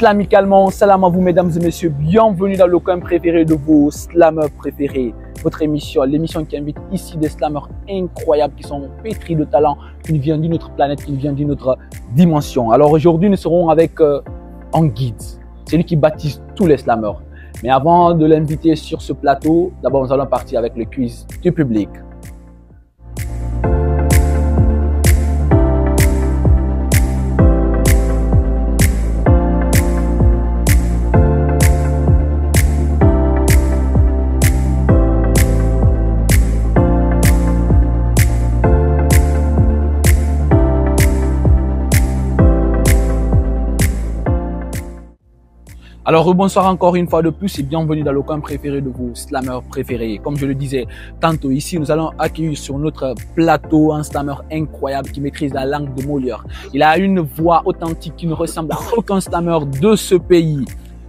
Islamiquement, salam à vous mesdames et messieurs, bienvenue dans le coin préféré de vos slameurs préférés. Votre émission, l'émission qui invite ici des slameurs incroyables qui sont pétris de talent, qui viennent d'une autre planète, qui viennent d'une autre dimension. Alors aujourd'hui, nous serons avec un guide, celui qui baptise tous les slameurs. Mais avant de l'inviter sur ce plateau, d'abord nous allons partir avec le quiz du public. Alors bonsoir encore une fois de plus et bienvenue dans le coin préféré de vos slameurs préférés. Comme je le disais tantôt ici, nous allons accueillir sur notre plateau un slameur incroyable qui maîtrise la langue de Molière. Il a une voix authentique qui ne ressemble à aucun slameur de ce pays.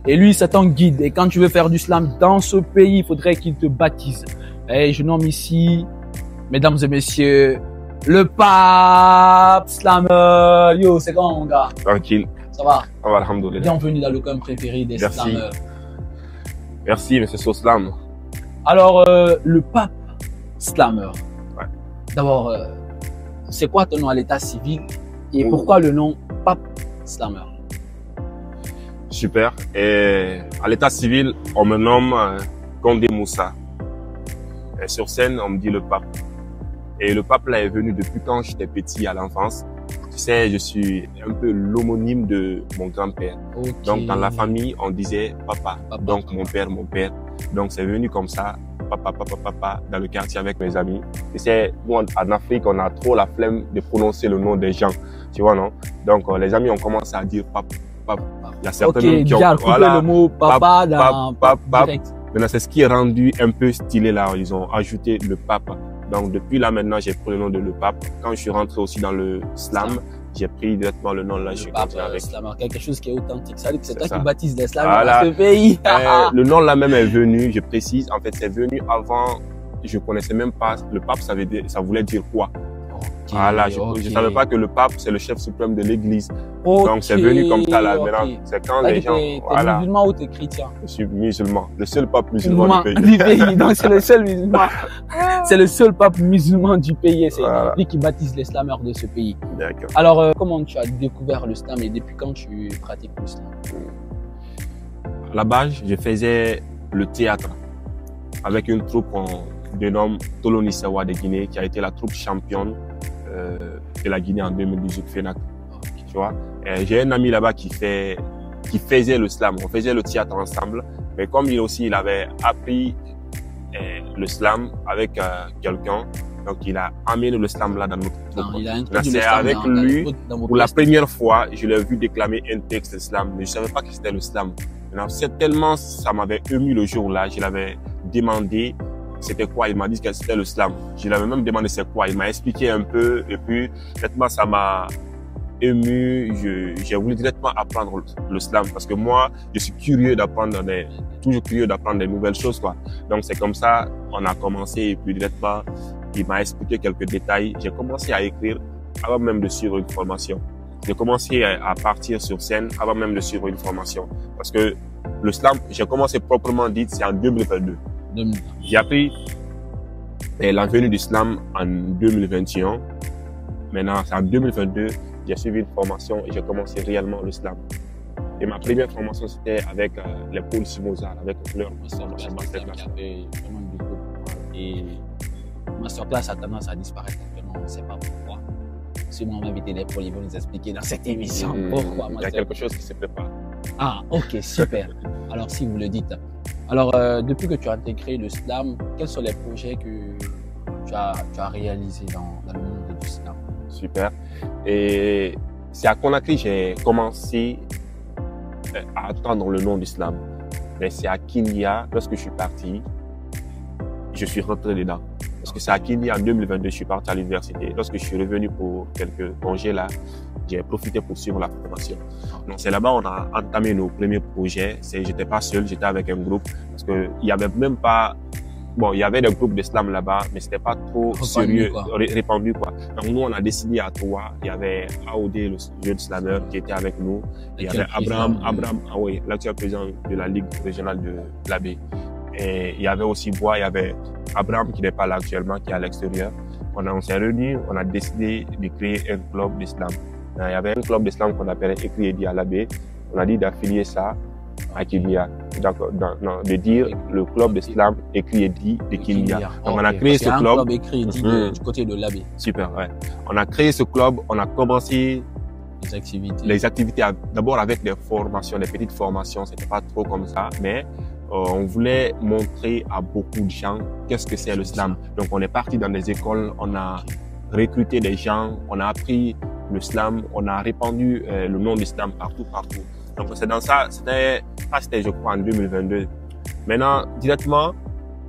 Et lui, c'est un guide. Et quand tu veux faire du slam dans ce pays, il faudrait qu'il te baptise. Et je nomme ici, mesdames et messieurs, le pape slameur. Yo, c'est quand mon gars? Tranquille. Ça va? Ça va, alhamdoulilah. Bienvenue dans le coin préféré des slameurs. Merci, monsieur Soslam. Alors, le pape slameur. Ouais. D'abord, c'est quoi ton nom à l'état civil et pourquoi le nom pape slameur? Super. Et à l'état civil, on me nomme Condé Moussa. Et sur scène, on me dit le pape. Et le pape là est venu depuis quand j'étais petit à l'enfance. Tu sais, je suis un peu l'homonyme de mon grand-père. Okay. Donc, dans la famille, on disait papa. Donc, mon père. Donc, c'est venu comme ça, papa, dans le quartier avec mes amis. Tu sais, nous, en Afrique, on a trop la flemme de prononcer le nom des gens. Tu vois, non? Donc, les amis ont commencé à dire papa. Il y a certains qui ont voilà, le mot papa dans direct. Maintenant, c'est ce qui est rendu un peu stylé là. Ils ont ajouté le pape. Donc, depuis là, maintenant, j'ai pris le nom de le pape. Quand je suis rentré aussi dans le slam, j'ai pris directement le nom là. Je suis continué avec slameur, quelque chose qui est authentique. Ça veut dire que c'est toi ça. Qui baptise les slameurs dans ce pays. Le nom là même est venu, je précise. En fait, c'est venu avant. Je connaissais même pas le pape. Ça voulait dire quoi? Okay, voilà, je savais pas que le pape c'est le chef suprême de l'Église. Okay, donc c'est venu comme ça là. Maintenant, c'est quand les gens. T'es musulman ou t'es chrétien? Je suis musulman, le seul pape musulman du pays. Donc c'est le seul musulman. C'est le seul pape musulman du pays. C'est lui qui baptise les slameurs de ce pays. D'accord. Alors comment tu as découvert le slam et depuis quand tu pratiques le slam? À la base, je faisais le théâtre avec une troupe qu'on dénomme Tolonisawa de Guinée, qui a été la troupe championne de la Guinée en 2018, FENAC. Tu vois, j'ai un ami là-bas qui faisait le slam. On faisait le théâtre ensemble, mais comme il avait appris le slam avec quelqu'un, donc il a amené le slam là dans notre troupe. C'est avec lui, pour la première fois, je l'ai vu déclamer un texte de slam, mais je savais pas que c'était le slam. C'est tellement, ça m'avait ému le jour-là, je l'avais demandé c'était quoi, il m'a dit que c'était le slam. Je lui avais même demandé c'est quoi, il m'a expliqué un peu et puis directement ça m'a ému, j'ai voulu directement apprendre le slam parce que moi, je suis toujours curieux d'apprendre des nouvelles choses quoi. Donc c'est comme ça, on a commencé et puis directement, il m'a expliqué quelques détails. J'ai commencé à écrire avant même de suivre une formation. J'ai commencé à partir sur scène avant même de suivre une formation parce que le slam, j'ai commencé proprement dit, c'est en 2022. J'ai appris la venue du slam en 2021. Maintenant, c'est en 2022, j'ai suivi une formation et j'ai commencé réellement le slam. Et ma première formation, c'était avec les Paul Simozar, avec leur masterclass. Et masterclass a tendance à disparaître actuellement, on ne sait pas pourquoi. Si on m'a invité les Paul, ils vont nous expliquer dans cette émission pourquoi. Il y a quelque chose qui se prépare. Ah, ok, super. Alors, si vous le dites. Alors, depuis que tu as intégré le slam, quels sont les projets que tu as réalisés dans le monde du slam? Super. Et c'est à Conakry que j'ai commencé à attendre le nom du slam. Mais c'est à Kinya, lorsque je suis parti, je suis rentré dedans. Parce que c'est à Kinya en 2022, je suis parti à l'université. Lorsque je suis revenu pour quelques congés là, j'ai profité pour suivre la formation. Donc c'est là-bas on a entamé nos premiers projets. J'étais pas seul, j'étais avec un groupe parce que il y avait même pas bon, il y avait des groupes de slam là-bas, mais c'était pas trop sérieux, répandu, quoi. Donc, nous, on a décidé à trois. Il y avait AOD, le jeune slammer, qui était avec nous. Il y avait Abraham, ah oui, l'actuel président de la Ligue régionale de l'AB. Et il y avait aussi Bois, il y avait Abraham qui n'est pas là actuellement, qui est à l'extérieur. On s'est réunis, on a décidé de créer un club d'islam. Il y avait un club d'islam qu'on appelait Écrit et dit à l'AB. On a dit d'affilier ça à Kindia. Donc, de dire le club d'islam Écrit et dit de Kindia. Donc, on a créé ce club. Un club Écrit et dit du côté de l'AB. Super, ouais. On a créé ce club, on a commencé les activités d'abord avec des formations, des petites formations. C'était pas trop comme ça, mais on voulait montrer à beaucoup de gens qu'est-ce que c'est le slam. Donc, on est parti dans des écoles, on a recruté des gens, on a appris le slam, on a répandu le nom du slam partout. Donc, c'est dans ça, c'était je crois en 2022. Maintenant, directement,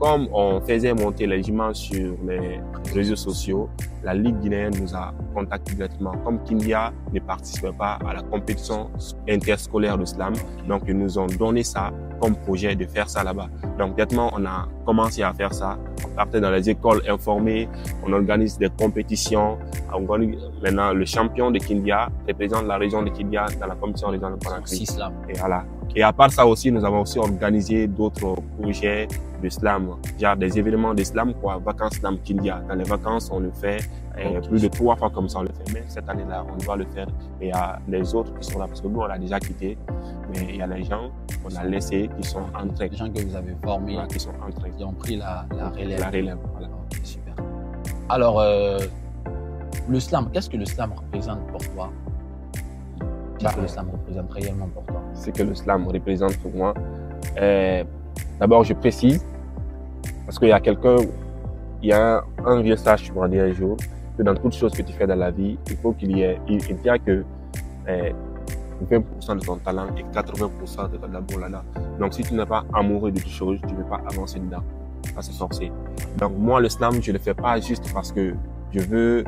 comme on faisait monter les images sur les réseaux sociaux, la Ligue guinéenne nous a contacté directement. Comme Kindia ne participait pas à la compétition interscolaire de slam, donc ils nous ont donné ça comme projet de faire ça là-bas. Donc directement, on a commencé à faire ça. On partait dans les écoles informées, on organise des compétitions. Maintenant, le champion de Kindia représente la région de Kindia dans la compétition régionale de Conakry. Et voilà. Et à part ça aussi, nous avons aussi organisé d'autres projets de slam, genre des événements de slam, quoi, vacances slam Kindia. Dans les vacances, on le fait plus de 3 fois comme ça, on le fait. Mais cette année-là, on doit le faire. Et il y a les autres qui sont là, parce que nous, on a déjà quitté. Mais il y a les gens qu'on a laissés qui sont entrés. Les gens que vous avez formés, voilà, qui sont entrés. Qui ont pris la relève. La relève, voilà. Okay, super. Alors, le slam, qu'est-ce que le slam représente pour toi? Qu'est-ce que le slam représente réellement pour toi? Ce que le slam représente pour moi, d'abord, je précise, parce qu'il y a un vieux sage qui m'a dit un jour, que dans toutes choses que tu fais dans la vie, il faut qu'il y ait, il y a que 20% de ton talent et 80% de ton labor là-là. Donc, si tu n'es pas amoureux de toute chose, tu ne peux pas avancer dedans, pas se forcer. Donc, moi, le slam, je ne le fais pas juste parce que je veux,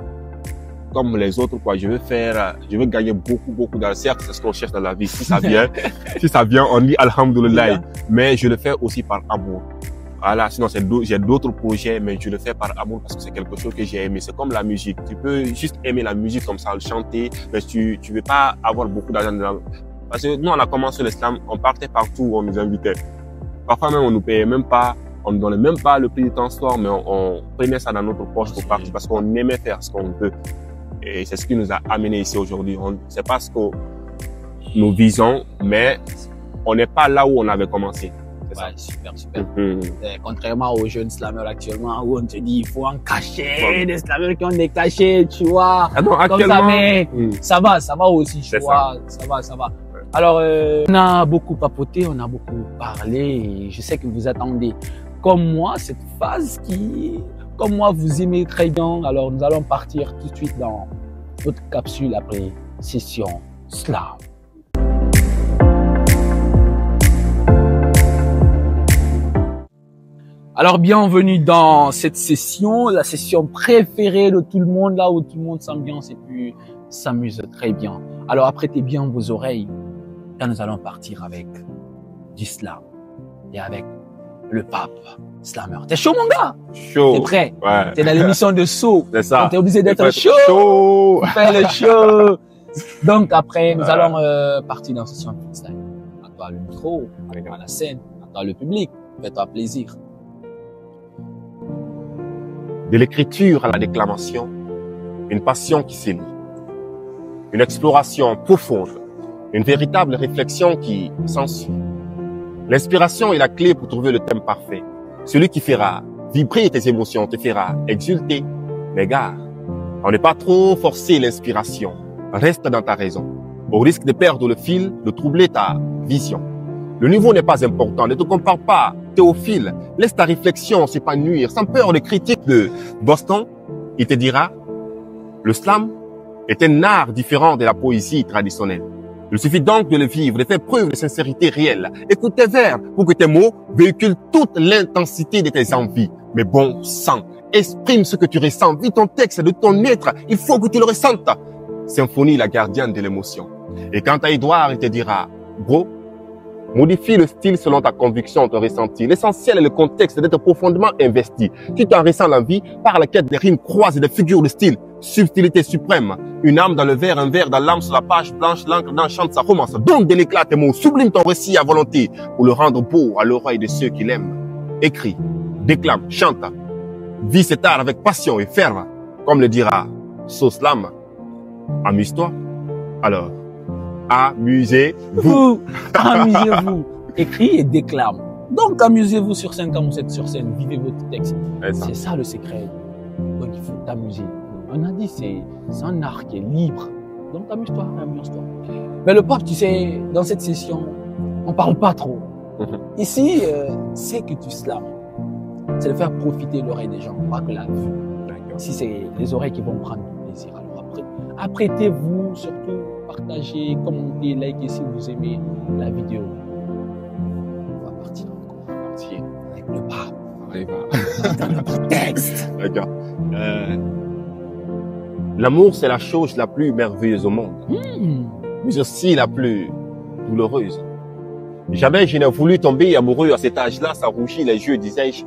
comme les autres, quoi, je veux gagner beaucoup d'argent. Certes, c'est ce qu'on cherche dans la vie. Si ça vient, on dit Alhamdulillah. Mais je le fais aussi par amour. Voilà, sinon j'ai d'autres projets, mais je le fais par amour parce que c'est quelque chose que j'ai aimé. C'est comme la musique. Tu peux juste aimer la musique comme ça, le chanter, mais tu veux pas avoir beaucoup d'argent dedans. Parce que nous, on a commencé l'islam, on partait partout où on nous invitait. Parfois même, on nous payait même pas, on ne donnait même pas le prix du transport, mais on prenait ça dans notre poche pour partir parce qu'on aimait faire ce qu'on veut. Et c'est ce qui nous a amené ici aujourd'hui. C'est pas ce que nous visons, mais on n'est pas là où on avait commencé. Ouais, super. Contrairement aux jeunes slammers actuellement, où on te dit il faut en cacher, des slammers qui ont des cachets, tu vois. Ah non, actuellement, comme ça, mais ça va aussi, tu vois. Ça va. Alors, on a beaucoup papoté, on a beaucoup parlé, et je sais que vous attendez, comme moi, cette phase comme moi, vous aimez très bien. Alors, nous allons partir tout de suite dans notre capsule après session slam. Alors, bienvenue dans cette session, la session préférée de tout le monde, là où tout le monde s'ambiance et puis s'amuse très bien. Alors, apprêtez bien vos oreilles, car nous allons partir avec du slam et avec le pape slammer. T'es chaud, mon gars? Chaud. T'es prêt? Ouais. T'es dans l'émission de saut. C'est ça. T'es obligé d'être chaud. Fais le show. Donc, après, nous allons partir dans la session freestyle. À toi le micro, à toi la scène, à toi le public. Fais-toi plaisir. De l'écriture à la déclamation, une passion qui s'élit, une exploration profonde, une véritable réflexion qui s'ensuit. L'inspiration est la clé pour trouver le thème parfait, celui qui fera vibrer tes émotions, te fera exulter. Mais gare, on n'est pas trop forcer l'inspiration, reste dans ta raison, au risque de perdre le fil, de troubler ta vision. Le niveau n'est pas important, ne te compare pas, Théophile. Laisse ta réflexion s'épanouir, sans peur des critiques de Boston. Il te dira, le slam est un art différent de la poésie traditionnelle. Il suffit donc de le vivre, de faire preuve de sincérité réelle. Écoute tes vers pour que tes mots véhiculent toute l'intensité de tes envies. Mais bon sang, exprime ce que tu ressens, vis ton texte de ton être, il faut que tu le ressentes. Symphonie, la gardienne de l'émotion. Et quant à Edouard, il te dira, bro, Modifie le style selon ta conviction, ton ressenti. L'essentiel est le contexte d'être profondément investi. Si tu en ressens l'envie, par la quête des rimes croisées des figures de style, subtilité suprême. Une âme dans le verre, un verre dans l'âme sur la page blanche, l'encre dans chante sa romance. Donne de l'éclat tes mots, sublime ton récit à volonté pour le rendre beau à l'oreille de ceux qui l'aiment. Écris, déclame, chante. Vis cet art avec passion et ferme. Comme le dira Soslam. Amuse-toi. Alors, amusez-vous. Amusez-vous. Écris et déclame. Donc, amusez-vous sur scène quand vous êtes sur scène. Vivez votre texte. C'est ça le secret. Donc, il faut t'amuser. On a dit, c'est un art qui est libre. Donc, amuse-toi, amuse-toi. Mais le pop, tu sais, dans cette session, on parle pas trop. Ici, c'est que tu slams. C'est de faire profiter l'oreille des gens, pas que la vue. Ici, c'est les oreilles qui vont prendre du plaisir. Alors, apprêtez-vous, surtout, partagez, commentez, likez si vous aimez la vidéo. On va partir encore. Avec le pas. Dans notre texte. D'accord. L'amour, c'est la chose la plus merveilleuse au monde. Mais aussi la plus douloureuse. Jamais je n'ai voulu tomber amoureux à cet âge-là, ça rougit les yeux, disais-je.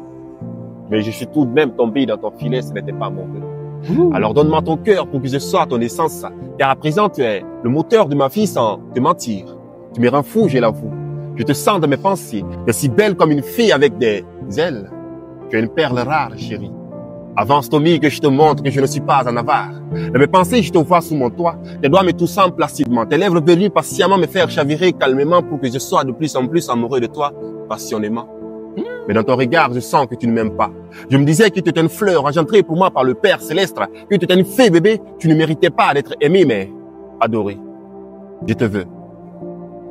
Mais je suis tout de même tombé dans ton filet, ce n'était pas mon vœu. Alors donne-moi ton cœur pour que je sois ton essence, car à présent tu es le moteur de ma vie sans te mentir. Tu me rends fou, je l'avoue. Je te sens dans mes pensées, tu es si belle comme une fille avec des ailes. Tu es une perle rare, chérie. Avance Tommy que je te montre que je ne suis pas un avare. Dans mes pensées, je te vois sous mon toit. Tes doigts me toussant placidement. Tes lèvres venues patiemment me faire chavirer calmement pour que je sois de plus en plus amoureux de toi, passionnément. Mais dans ton regard, je sens que tu ne m'aimes pas. Je me disais que tu étais une fleur engendrée pour moi par le Père Céleste, que tu étais une fée bébé. Tu ne méritais pas d'être aimé, mais adoré. Je te veux.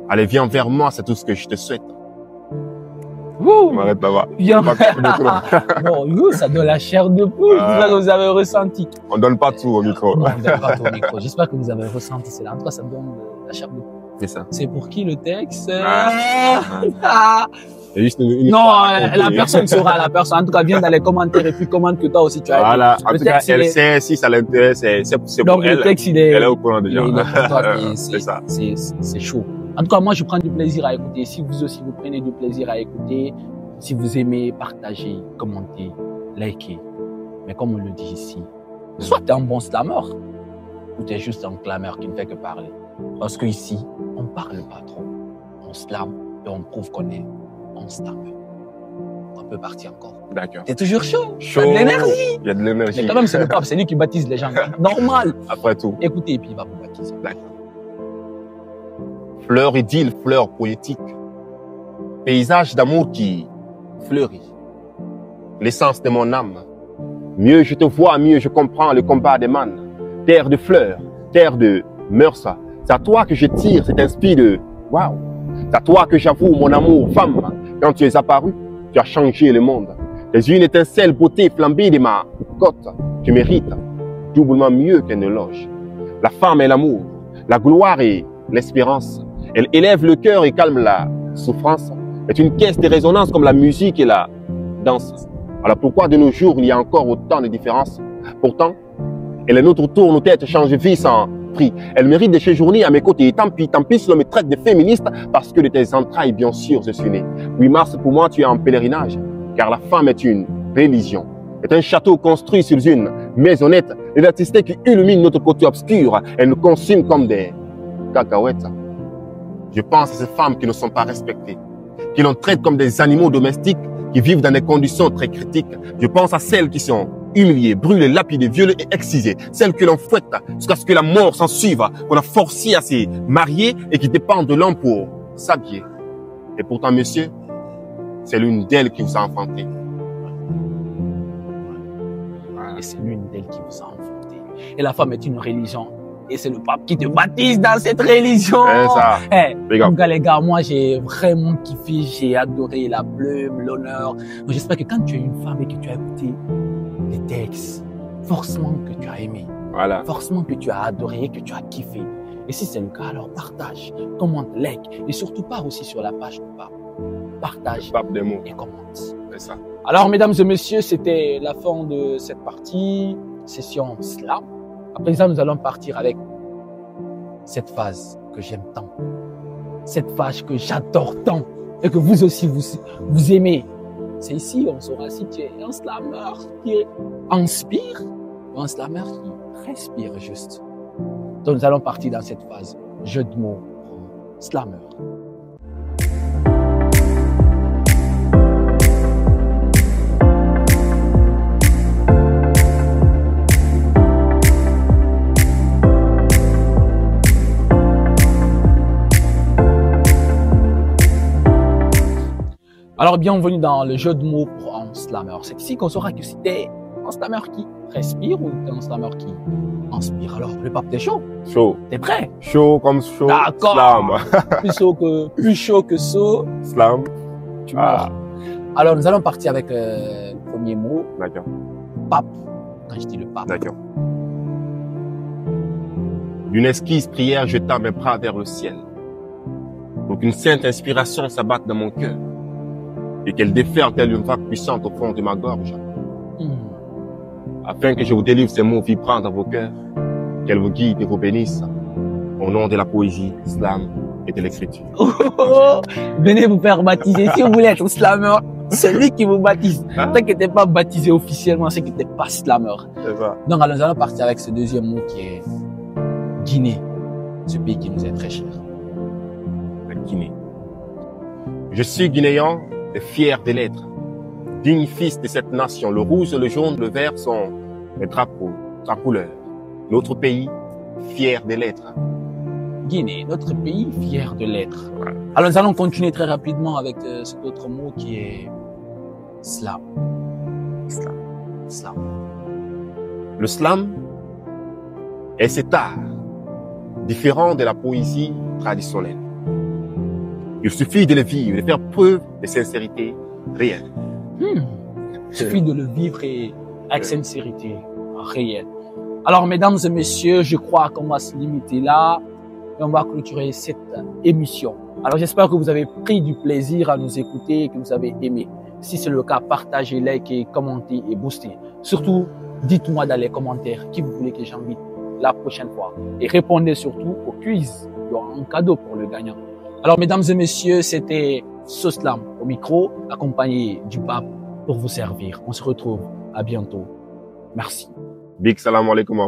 Allez, viens vers moi, c'est tout ce que je te souhaite. Ouh, M'arrête là-bas. bien. Bon, ça donne la chair de poule. J'espère que vous avez ressenti. On donne pas tout au micro. Non, on donne pas tout au micro. J'espère que vous avez ressenti cela. En tout cas, ça donne la chair de poule. C'est ça. C'est pour qui le texte? C'est juste une Non, la personne saura, la personne. En tout cas, viens dans les commentaires et puis commente que toi aussi tu as Voilà. été. En tout cas, elle sait, si ça l'intéresse, c'est pour Donc, elle. le texte, il est, Elle est au courant déjà. il est pour toi, C'est ça. c'est chaud. En tout cas, moi, je prends du plaisir à écouter. Si vous aussi, vous prenez du plaisir à écouter, si vous aimez, partagez, commentez, likez. Mais comme on le dit ici, soit tu es un bon slammer, ou tu es juste un clameur qui ne fait que parler. Parce que ici, on parle pas trop. On slame et on prouve qu'on est un slammer. On peut partir encore. D'accord. T'es toujours chaud. Chaud. T'as de l'énergie. Il y a de l'énergie. Mais quand même, c'est le pape, c'est lui qui baptise les gens. Normal. Après tout. Écoutez, et puis il va vous baptiser. D'accord. Fleur idylle, fleur poétique. Paysage d'amour qui fleurit. L'essence de mon âme. Mieux je te vois, mieux je comprends le combat des mannes. Terre de fleurs, terre de mœurs. C'est à toi que je tire cet inspire de waouh. C'est à toi que j'avoue mon amour, femme. Quand tu es apparu, tu as changé le monde. Les une étincelle beauté flambée de ma côte. Tu mérites doublement mieux qu'un éloge. La femme est l'amour, la gloire et l'espérance. Elle élève le cœur et calme la souffrance. C'est une caisse de résonance comme la musique et la danse. Alors pourquoi de nos jours il y a encore autant de différences? Pourtant, elle est notre tour, nos têtes changent vie sans prix. Elle mérite de séjourner à mes côtés. Et tant pis si l'on me traite de féministe parce que de tes entrailles, bien sûr, je suis né. 8 mars, pour moi, tu es en pèlerinage, car la femme est une religion. C'est un château construit sur une maisonnette. L'électricité qui illumine notre côté obscur. Elle nous consume comme des cacahuètes. Je pense à ces femmes qui ne sont pas respectées, qui l'on traite comme des animaux domestiques, qui vivent dans des conditions très critiques. Je pense à celles qui sont humiliées, brûlées, lapidées, violées et excisées. Celles que l'on fouette jusqu'à ce que la mort s'en suive, qu'on a forcé à se marier et qui dépendent de l'homme pour s'habiller. Et pourtant, monsieur, c'est l'une d'elles qui vous a enfanté. Et c'est l'une d'elles qui vous a enfanté. Et la femme est une religion. Et c'est le pape qui te baptise dans cette religion. C'est ça. Hey, Regarde. les gars, moi, j'ai vraiment kiffé, j'ai adoré la plume, l'honneur. Donc, j'espère que quand tu es une femme et que tu as écouté les textes, forcément que tu as aimé. Voilà. Forcément que tu as adoré, que tu as kiffé. Et si c'est le cas, alors partage, commente, like. Et surtout, pars aussi sur la page du pape. Partage Pape des mots. et commente. C'est ça. Alors, mesdames et messieurs, c'était la fin de cette partie, session slam. Après ça, nous allons partir avec cette phase que j'aime tant. cette page que j'adore tant et que vous aussi vous aimez. C'est ici on saura si tu es un slammer qui inspire ou un slammer qui respire juste. Donc nous allons partir dans cette phase. Jeu de mots, slammer. Alors, bienvenue dans le jeu de mots pour un slammer. C'est ici qu'on saura que si t'es un slammer qui respire ou t'es un slammer qui inspire. Alors, le pape, t'es chaud? Chaud. T'es prêt? Chaud comme chaud. D'accord. Slam. Plus chaud que saut. Slam. Tu meurs. Alors, nous allons partir avec le premier mot. D'accord. Pape. Quand je dis le pape. D'accord. D'une esquisse prière, je tends mes bras vers le ciel. Pour qu'une sainte inspiration s'abatte dans mon cœur. Et qu'elle déferle telle une vague puissante au fond de ma gorge. Afin que je vous délivre ces mots vibrants dans vos cœurs, qu'elle vous guide et vous bénisse, au nom de la poésie, slam et de l'écriture. Venez vous faire baptiser. Si vous voulez être slammer, celui qui vous baptise. Tant que t'es pas baptisé officiellement, c'est que t'es pas slammer. C'est ça. Donc, alors, nous allons partir avec ce deuxième mot qui est Guinée. Ce pays qui nous est très cher. La Guinée. Je suis guinéen et fier de l'être. Digne fils de cette nation, le rouge, le jaune, le vert sont mes drapeaux, sa couleur. Notre pays, fier de l'être. Guinée, notre pays, fier de l'être. Alors, nous allons continuer très rapidement avec cet autre mot qui est slam. Slam. Slam. Le slam est cet art différent de la poésie traditionnelle. Il suffit de le vivre, de faire preuve de sincérité réelle. Il suffit de le vivre et avec sincérité réelle. Alors, mesdames et messieurs, je crois qu'on va se limiter là et on va clôturer cette émission. Alors, j'espère que vous avez pris du plaisir à nous écouter et que vous avez aimé. Si c'est le cas, partagez, likez, commentez et boostez. Surtout, dites-moi dans les commentaires qui vous voulez que j'invite la prochaine fois. Et répondez surtout au quiz. Il y aura un cadeau pour le gagnant. Alors, mesdames et messieurs, c'était Soslam au micro, accompagné du pape pour vous servir. On se retrouve à bientôt. Merci. Big salam alaikum.